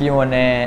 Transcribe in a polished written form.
QnA